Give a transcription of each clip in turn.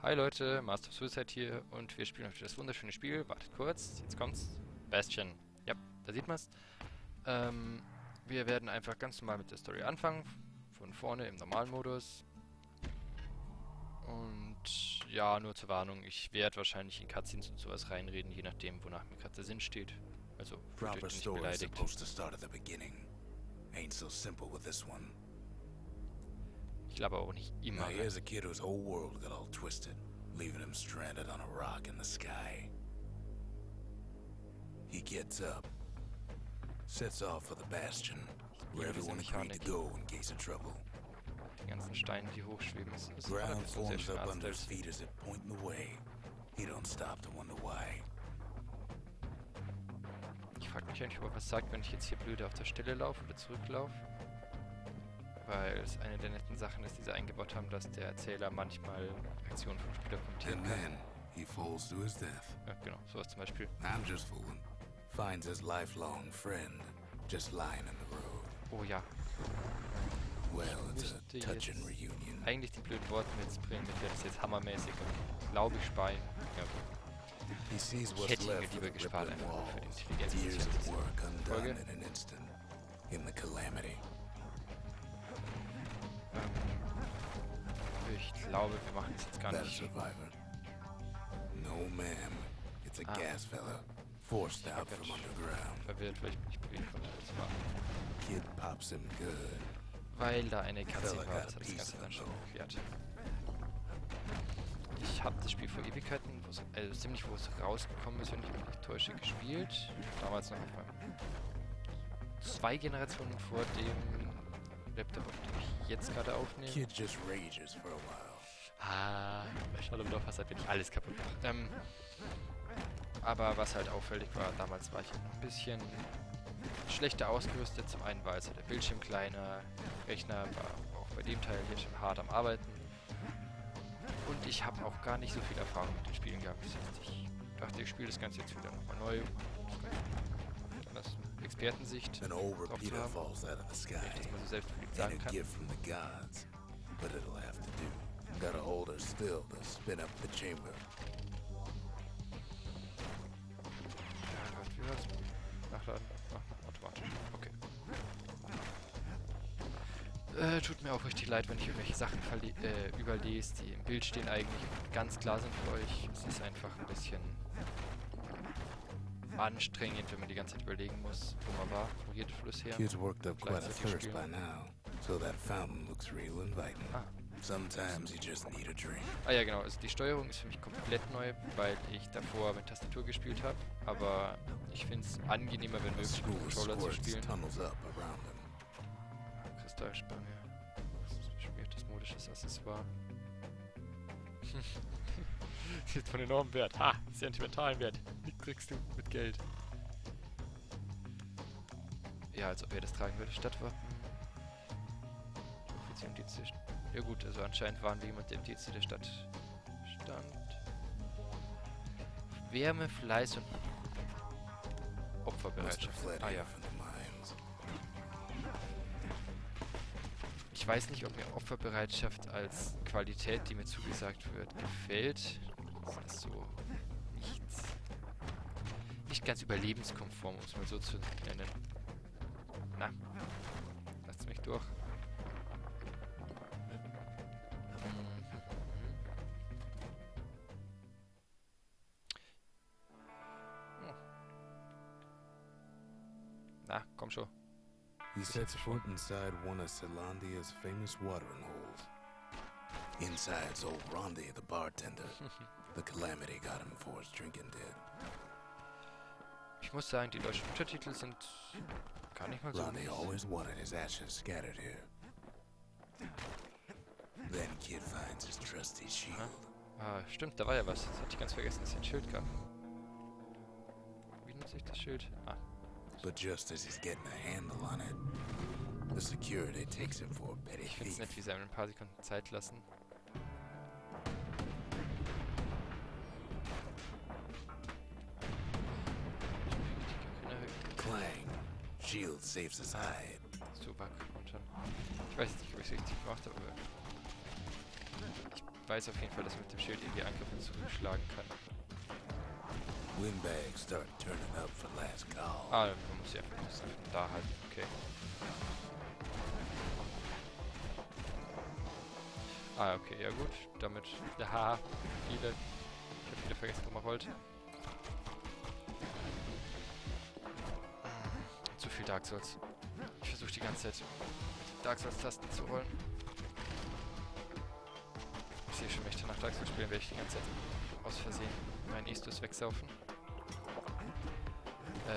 Hi Leute, Master of Suicide hier und wir spielen heute das wunderschöne Spiel. Wartet kurz, jetzt kommt's. Bastion. Ja, da sieht man's. Wir werden einfach ganz normal mit der Story anfangen. Von vorne im Normalmodus. Und ja, nur zur Warnung, ich werde wahrscheinlich in Cutscenes und sowas reinreden, je nachdem, wonach mir gerade der Sinn steht. Also, fühlt euch nicht beleidigt. Ich glaube auch nicht immer. Now here's a kid whose whole world got all twisted, leaving him stranded on a rock in the sky. He gets up, sets off for the Bastion, where everyone agreed to go in case of trouble. Die ganzen Steine, die hochschweben, ist Ground sehr forms schön up under his dargestellt. feet as it pointing the way. He don't stop to wonder why. Ich frage mich eigentlich, ob er was sagt, wenn ich jetzt hier blöde auf der Stelle laufe oder zurücklaufe. Weil es eine der netten Sachen ist, die sie eingebaut haben, dass der Erzähler manchmal Aktionen vom Spieler kommentieren And kann. then he falls to his death. Ja, genau, sowas zum Beispiel. I'm just fooling. Finds his lifelong friend just lying in the road. Oh ja, Well, it's a müsste touching jetzt reunion. eigentlich die blöden Worte jetzt bringen, mit der das jetzt hammermäßig und glaube ich sparen. Ja, He sees ich what's hätte ihn mir left lieber of the gespart, rippling einfach nur für die walls. Intelligenz. Years of work Folge. undone in an instant. In the calamity. Ich glaube, wir machen das jetzt gar That nicht. survivor. No, ma'am. It's a Ah. gas fella. Forced out ganz from underground. Verwirrt, weil ich mich nicht bewegen konnte. Das war, Kid pops him good. weil da eine Cutscene Fella war, got das a hat das piece Ganze of dann him, schon though. geklärt. Ich habe das Spiel vor Ewigkeiten, ziemlich wo es rausgekommen ist, wenn ich mich nicht täusche, gespielt. Damals noch auf meinem 2 Generationen vor dem Laptop, auf dem ich jetzt gerade aufnehme. Kid just rages for a while. Ah, ich schaue doch was, wenn ich alles kaputt mache. Aber was halt auffällig war, damals war ich ein bisschen schlechter ausgerüstet. Zum einen war also der Bildschirm kleiner, Rechner war auch bei dem Teil hier schon hart am Arbeiten. Und ich habe auch gar nicht so viel Erfahrung mit den Spielen gehabt. Das heißt, ich dachte, ich spiele das Ganze jetzt wieder nochmal neu. Das Expertensicht An old drauf zu repeater haben, falls out of the sky. wenn ich das mal so selbstverliebt Ain't sagen a kann. gift from the gods, but it'll have to do. Gotta hold her still to spin up the chamber. Ja Gott, wie war's? Nachladen? Ach, automatisch. Okay. Tut mir auch richtig leid, wenn ich irgendwelche Sachen überlese, die im Bild stehen eigentlich und ganz klar sind für euch. Es ist einfach ein bisschen anstrengend, wenn man die ganze Zeit überlegen muss, wo man war, vom Redefluss her. Kid's worked up quite a Gleichzeitig thirst spielen. by now, so that fountain looks real inviting. Ah. Sometimes you just need a drink. Ah ja, genau, also die Steuerung ist für mich komplett neu, weil ich davor mit Tastatur gespielt habe, aber ich finde es angenehmer, wenn A möglich school mit of Controller zu squirts spielen. tunnels up around him. Kristallspange. Das ist bestimmt das modisches Accessoire. Sieht von enormem Wert. Ha! Sentimentalen Wert. Die kriegst du mit Geld. Ja, als ob er das tragen würde. Stadtwappen. Offizier im Dienst der Ja gut, also anscheinend waren wir jemand, der im Dienst der Stadt stand. Wärme, Fleiß und Must have Opferbereitschaft. fled Ah here ja. from the mines. Ich weiß nicht, ob mir Opferbereitschaft als Qualität, die mir zugesagt wird, gefällt. Das ist so nicht ganz überlebenskonform, um es mal so zu nennen. Na, lasst mich durch. Na, komm schon. He sets foot inside one of Celandia's famous watering holes. Inside's old Rondi, the bartender. The calamity got him before his drinking did. Ich muss sagen, die deutschen Untertitel sind gar nicht mal so Rondi mies. always wanted his ashes scattered here. Then Kid finds his trusty shield. Ah, stimmt, da war ja was. Das hatte ich ganz vergessen, dass hier ein Schild gab. Wie nutze ich das Schild? Ah, But just as he's getting a handle on it, the security takes him for a petty ich finde es thief. nett, wie sie einem ein paar Sekunden Zeit lassen. Clang. Shield saves his hide. So wacker und schon. Ich weiß nicht, ob ich es richtig gemacht habe, aber weiß auf jeden Fall, dass man mit dem Schild irgendwie Angriffe zurückschlagen kann. Windbags start turning up for last call. Ah, man muss ja einfach da halten, okay. Ah, okay, ja gut. Damit, haha, ich habe wieder vergessen, wo man rollt. Zu viel Dark Souls. Ich versuche die ganze Zeit mit Dark Souls-Tasten zu rollen. Ich sehe schon, wenn ich nach Dark Souls spielen, werde ich die ganze Zeit aus Versehen meinen Estus wegsaufen.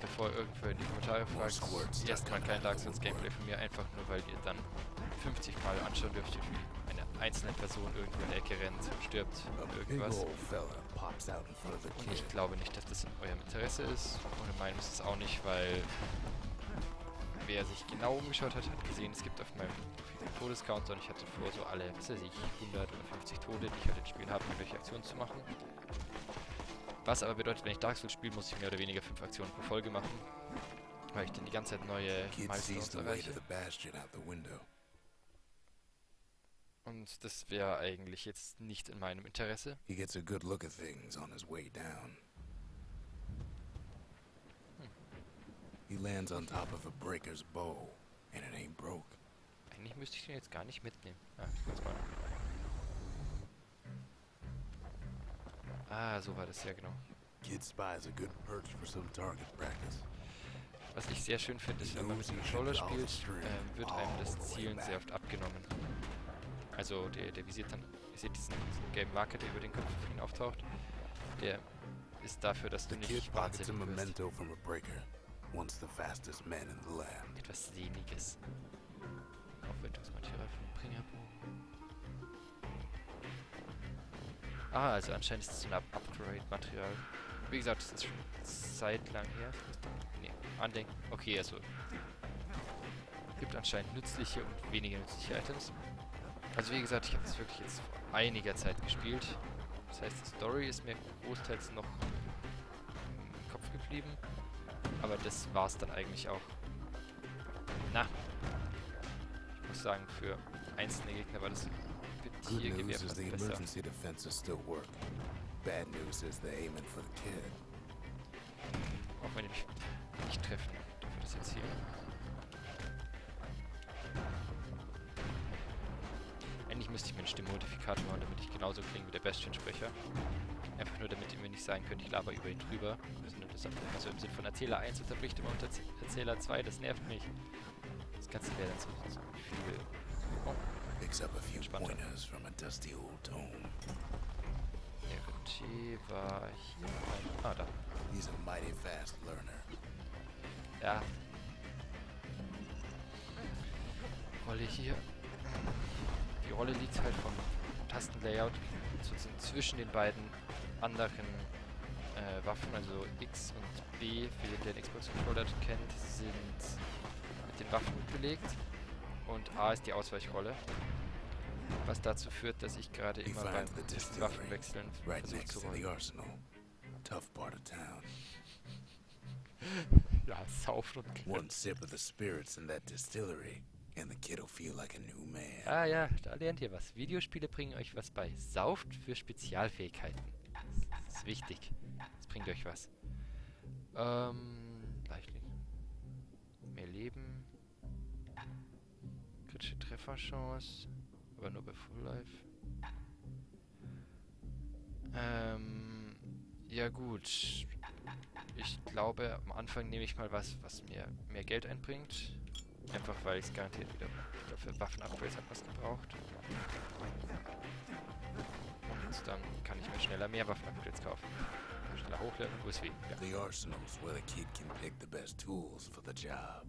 Bevor irgendwo in die Kommentare fragt, erstmal kein Dark Souls Gameplay von mir, einfach nur weil ihr dann 50 Mal anschauen dürft, wie eine einzelne Person irgendwo in der Ecke rennt, stirbt und irgendwas. Und ich glaube nicht, dass das in eurem Interesse ist. Und in meinem ist es auch nicht, weil wer sich genau umgeschaut hat, hat gesehen, es gibt auf meinem Todescounter und ich hatte vor, so alle, was weiß ich, 100 oder 50 Tode, die ich halt in Spielen habe, irgendwelche Aktionen zu machen. Was aber bedeutet, wenn ich Dark Souls spiele, muss ich mehr oder weniger 5 Aktionen pro Folge machen, weil ich dann die ganze Zeit neue Milestones erreiche. Und das wäre eigentlich jetzt nicht in meinem Interesse. He gets a good look at things on his way down. He lands on top of a breaker's bow, and it ain't broke. Eigentlich müsste ich den jetzt gar nicht mitnehmen. Ah, ich guck's mal. Ah, so war das ja genau. Kid spies a good perch for some target practice. Was ich sehr schön finde, ist, wenn man mit dem Controller spielt, wird einem das Zielen sehr oft abgenommen. Also der visiert dann, ihr seht diesen gelben Marker, der über den Kopf von ihm auftaucht, der ist dafür, dass du nicht wahnsinnig wirst. Etwas Sehniges. Aufwertungsmaterial vom Bringerbogen. Ah, also anscheinend ist es so ein Upgrade-Material. Wie gesagt, das ist schon zeitlang her. Nee, andenken. Okay, also gibt anscheinend nützliche und weniger nützliche Items. Also wie gesagt, ich habe das wirklich jetzt vor einiger Zeit gespielt. Das heißt, die Story ist mir großteils noch im Kopf geblieben. Aber das war's dann eigentlich auch. Na, ich muss sagen, für einzelne Gegner war das Petiergewehr fast besser. Auch wenn die mich nicht treffen, dürfen wir das jetzt hier. Eigentlich müsste ich mir einen Stimmmodifikator machen, damit ich genauso klinge wie der Bastion-Sprecher. Einfach nur, damit ihr mir nicht sagen könnt, ich laber über ihn drüber. Also im Sinn von Erzähler 1 unterbricht immer unter Erzähler 2, das nervt mich. Das Ganze wäre dann so viel... Oh, entspannter. RT war hier... Ah, da. Ja. Rolle hier. Die Rolle liegt halt vom Tastenlayout sozusagen zwischen den beiden anderen Waffen, also X und B, für den den Xbox-Controller kennt, sind mit den Waffen belegt und A ist die Ausweichrolle, was dazu führt, dass ich gerade immer beim Waffenwechseln versuche zu rollen. Ja, saufen und One sip of the spirits in that distillery and the kid'll feel like a new man. Ah ja, da lernt ihr was. Videospiele bringen euch was bei. Sauft für Spezialfähigkeiten. Das ist wichtig. Das bringt euch was. Leicht. Mehr Leben. Kritische Trefferchance. Aber nur bei Full Life. Ja gut. Ich glaube, am Anfang nehme ich mal was mir mehr Geld einbringt. Einfach weil ich es garantiert wieder für Waffen-Upgrades habe was gebraucht. Und dann kann ich mir schneller mehr Waffen-Upgrades kaufen. Schneller hochleveln, USB. Ja. The arsenal's where the kid can pick the best tools for the job.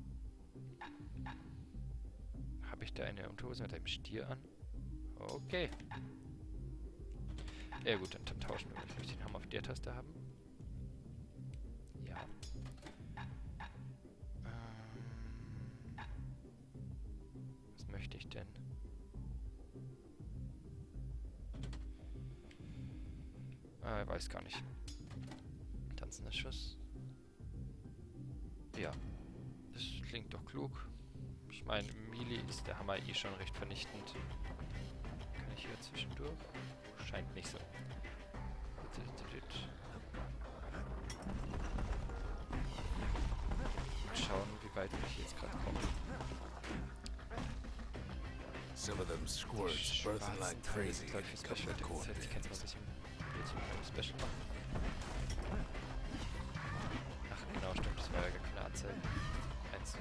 Habe ich da eine Unterhose mit einem Stier an? Okay. Ja gut, dann tauschen wir. Ich möchte den Hammer auf der Taste haben. Ja. Was möchte ich denn? Ich weiß gar nicht. Tanzender Schuss. Ja. Das klingt doch klug. Ich meine, Melee ist der Hammer eh schon recht vernichtend. Kann ich hier zwischendurch? Scheint nicht so. Schauen, wie weit ich jetzt gerade komme. Some of them squirts birthing like crazy. Glaube ich, für Special Effects. Ich kann es mal ein bisschen Special machen. Ach genau, stimmt, das war ja gar keine Anzeige. 1.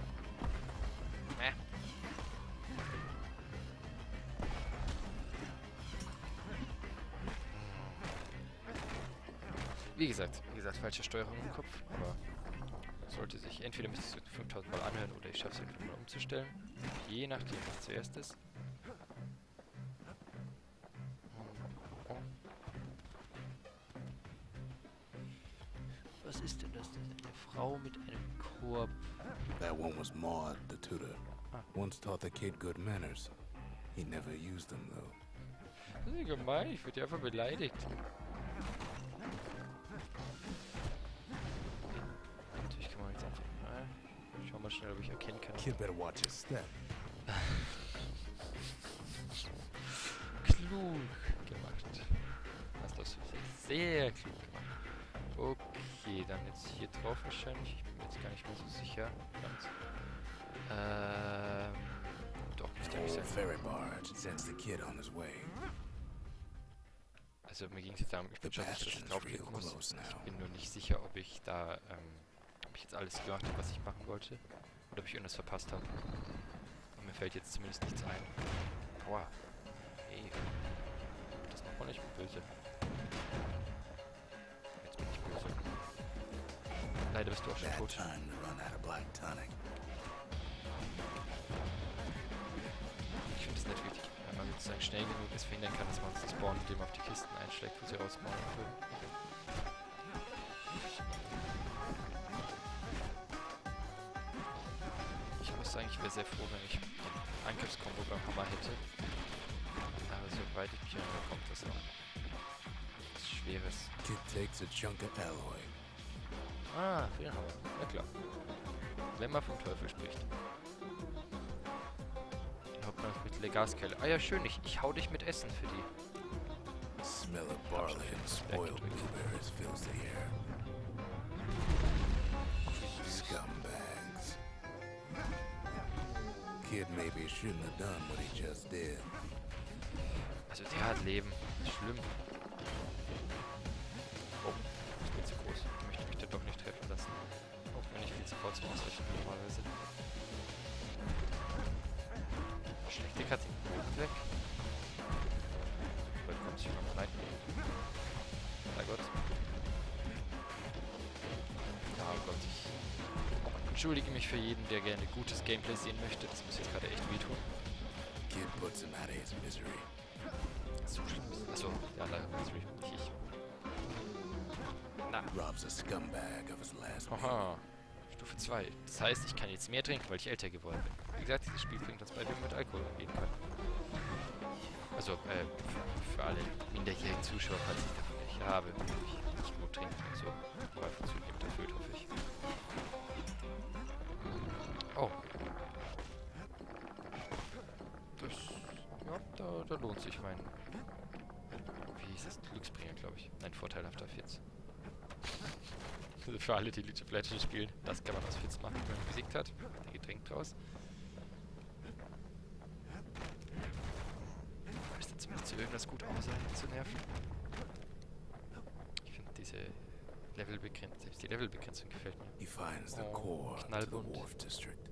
Wie gesagt, falsche Steuerung im Kopf, aber sollte sich, entweder müsste ich es 5000 Mal anhören oder ich schaffe es irgendwie mal umzustellen. Je nachdem, was zuerst ist. Was ist denn das? Eine Frau mit einem Korb. That one was Maud, the tutor. Once taught the kid good manners. He never used them, though. Das ist ja gemein, ich werde einfach beleidigt. Natürlich kann man jetzt einfach... Schau mal schnell, ob ich erkennen kann. Kid better watch his step. Klug gemacht. Hast du sehr klug gemacht. Okay, dann jetzt hier drauf wahrscheinlich. Ich bin mir jetzt gar nicht mehr so sicher. Ganz. Doch, müsste eigentlich sein. Ferry barge sends the kid on his way. Also mir ging es jetzt darum, ich bin schon, dass ich draufklicken muss. Ich bin nur nicht sicher, ob ich da, ob ich jetzt alles gemacht habe, was ich machen wollte. Oder ob ich irgendwas verpasst habe. Und mir fällt jetzt zumindest nichts ein. Aua. Ey. Das macht man nicht böse. Jetzt bin ich böse. Leider bist du auch schon tot. Ich finde es nicht wichtig, wenn man sozusagen schnell genug ist, verhindern kann, dass man uns das Spawn, indem man auf die Kisten einschlägt, wo sie rausbauen können. Ich muss sagen, ich wäre sehr froh, wenn ich den Angriffskombo beim Hammer hätte. Aber soweit ich mich erinnere, kommt das noch. Das ist Schweres. Kid takes a chunk of alloy. Ah, für den Hammer. Ja klar. Wenn man vom Teufel spricht. Hauptnahrungsmittel der Gaskelle. Ah ja, schön, ich hau dich mit Essen für die. Smell of barley and spoiled blueberries fills the air. Scumbags. Kid maybe shouldn't have done what he just did. Also der hat Leben. Schlimm. Oh, das wird zu groß. Ich möchte mich da doch nicht treffen lassen. Auch wenn ich viel zu kurz zum Ausweichen bin normalerweise. Schlechte Katze. Weg. Bald kommt sie noch rein. Mein Gott. Oh Gott, ich entschuldige mich für jeden, der gerne gutes Gameplay sehen möchte. Das muss jetzt gerade echt wehtun. Kid puts him out of his misery. So schlimm ist. Achso, ja, leider Misery. Nicht ich. Na. Robs a scumbag of his last meal. Aha. Stufe 2. Das heißt, ich kann jetzt mehr trinken, weil ich älter geworden bin. Wie gesagt, dieses Spiel bringt uns bei, wie man mit Alkohol umgehen kann. Also, für alle minderjährigen Zuschauer, falls ich davon welche habe, ich nicht gut trinken und so. Aber zunehmend erfüllt, hoffe ich. Oh. Das, ja, da lohnt sich mein, wie hieß das, Glücksbringer, glaube ich. Nein, vorteilhafter Fitz. Also für alle, die League of Legends spielen, das kann man aus Fitz machen, wenn man besiegt hat. Ein Getränk draus. Ist dann zumindest zu irgendwas gut außer zu nerven. Ich finde diese Levelbegrenzung, selbst die Levelbegrenzung gefällt mir. He finds the core to the Wharf District.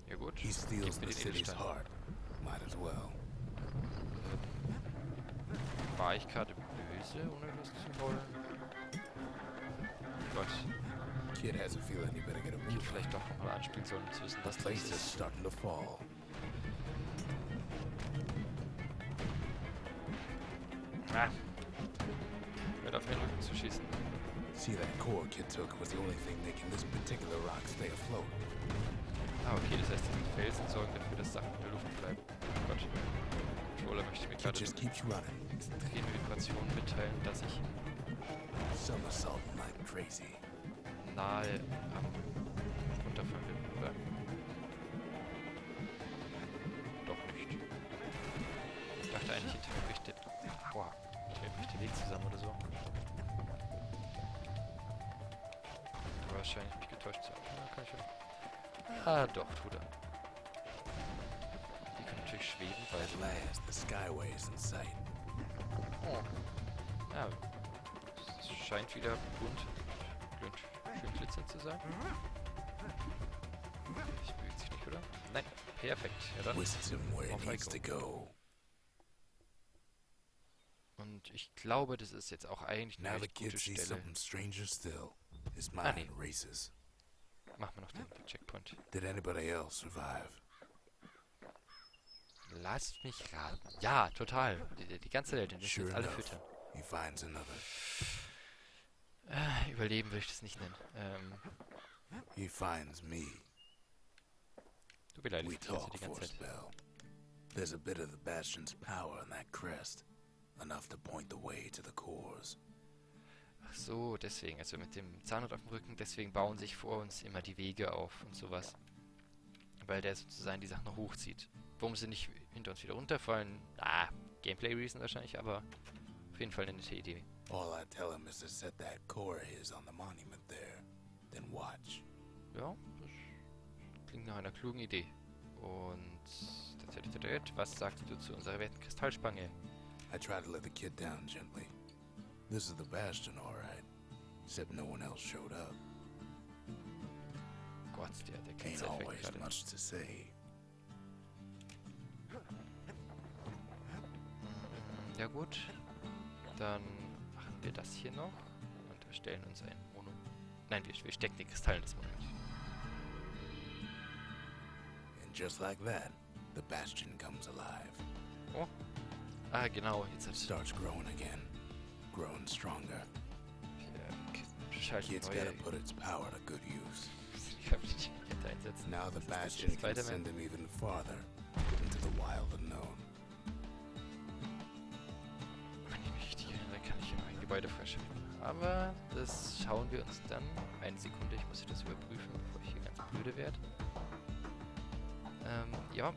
Ja gut. He steals the city's heart. Might as well. War ich gerade böse, ohne das zu wollen? Gott. Kid has a feeling you better get a Ich hätte move. vielleicht doch nochmal anspielen sollen, um zu wissen, was The das place is ist. starting to fall. Ah. Hört auf, den Rücken zu schießen. See, that core Kid took was the only thing making this particular rock stay afloat. Ah, okay, das heißt, diese Felsen sorgen dafür, dass Sachen in der Luft bleiben. Oh Gott. Controller möchte mir Kid gerade just keeps running, extreme Vibrationen mitteilen, dass ich somersaulting like crazy. nahe am Runterfallen bin, oder? wahrscheinlich hinter mir bricht der... Boah, hinter mir bricht der Weg zusammen oder so. Aber wahrscheinlich mich getäuscht zu haben. Ja, kann ich schon. Ah, doch, tut er. Die können natürlich schweben, weil... At last, the skyway is in sight. Oh. Ja, es scheint wieder bunt und schön glitzernd zu sein. Ich bewegt sich nicht, oder? Nein, perfekt. Ja, dann Whisked him where off he I needs to go. go. Und ich glaube, das ist jetzt auch eigentlich eine Now the recht gute kid sees Stelle. something stranger still. His Ah, mind nee. races. Machen wir noch den Checkpoint. Did anybody else survive? Lasst mich raten. Ja, total. Die ganze Welt. Und das Sure jetzt alle enough, füttern. he finds another. Überleben würde ich das nicht nennen. He finds me. Du We beleidigst mich also talk die for ganze a Zeit. spell. There's a bit of the Bastion's power in that crest. Enough to point the way to the cores. Ach so, deswegen. Also mit dem Zahnrad auf dem Rücken. Deswegen bauen sich vor uns immer die Wege auf und sowas. Weil der sozusagen die Sachen noch hochzieht. Warum sie nicht hinter uns wieder runterfallen? Gameplay-Reason wahrscheinlich, aber auf jeden Fall eine nette Idee. All I tell him is to set that core of his on the monument there. Then watch. Ja, das klingt nach einer klugen Idee. Und was sagst du zu unserer werten Kristallspange? I try to let the kid down gently. This is the Bastion, all right. Except no one else showed up. Gott, der Ain't Glitzereffekt always gerade. much to say. Ja gut, dann machen wir das hier noch und erstellen uns ein Mono... Nein, wir stecken den Kristall in das Monument. And just like that, the Bastion comes alive. Oh. Ah, genau, jetzt hat Starts growing again. Growing stronger. schalten Kid's neue gotta put its power to good use. Kette einsetzen. Now the Was ist das Bastion jetzt? can Spider-Man? send him even farther into the wild unknown. Wenn ich mich richtig erinnere, kann ich hier noch ein Gebäude freischalten. Aber das schauen wir uns dann... Eine Sekunde, ich muss das überprüfen, bevor ich hier ganz blöde werde. Ja,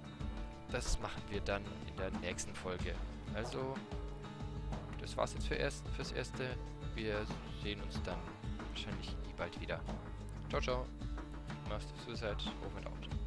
das machen wir dann in der nächsten Folge. Also, das war's jetzt fürs Erste. Wir sehen uns dann wahrscheinlich bald wieder. Ciao, ciao. Master Suicide, over and out.